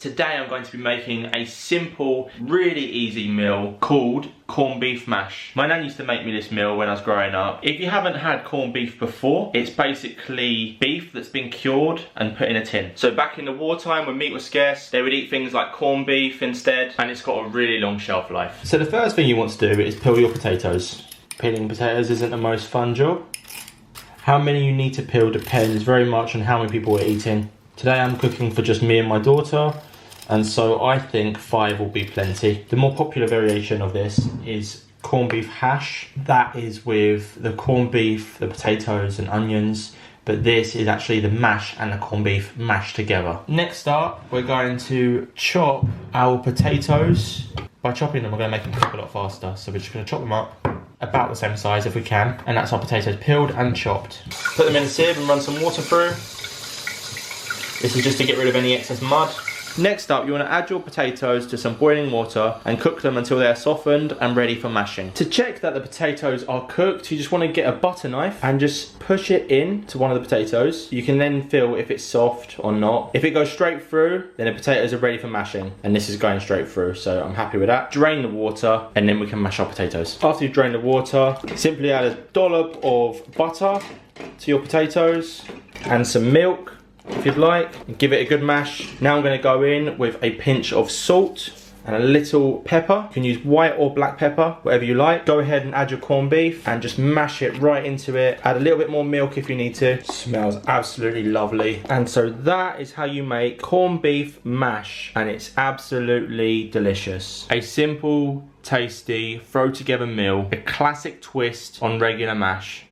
Today I'm going to be making a simple, really easy meal called corned beef mash. My nan used to make me this meal when I was growing up. If you haven't had corned beef before, it's basically beef that's been cured and put in a tin. So back in the wartime when meat was scarce, they would eat things like corned beef instead, and it's got a really long shelf life. So the first thing you want to do is peel your potatoes. Peeling potatoes isn't the most fun job. How many you need to peel depends very much on how many people we're eating. Today I'm cooking for just me and my daughter, and so I think 5 will be plenty. The more popular variation of this is corned beef hash. That is with the corned beef, the potatoes and onions, but this is actually the mash and the corned beef mashed together. Next up, we're going to chop our potatoes. By chopping them, we're going to make them cook a lot faster, so we're just going to chop them up about the same size if we can, and that's our potatoes peeled and chopped. Put them in a sieve and run some water through. This is just to get rid of any excess mud. Next up, you want to add your potatoes to some boiling water and cook them until they're softened and ready for mashing. To check that the potatoes are cooked, you just want to get a butter knife and just push it in to one of the potatoes. You can then feel if it's soft or not. If it goes straight through, then the potatoes are ready for mashing, and this is going straight through, so I'm happy with that. Drain the water and then we can mash our potatoes. After you drain the water, simply add a dollop of butter to your potatoes and some milk if you'd like, and give it a good mash. Now I'm going to go in with a pinch of salt and a little pepper. You can use white or black pepper, whatever you like. Go ahead and add your corned beef and just mash it right into it. Add a little bit more milk if you need to. Smells absolutely lovely. And so that is how you make corned beef mash, and it's absolutely delicious. A simple, tasty, throw together meal, a classic twist on regular mash.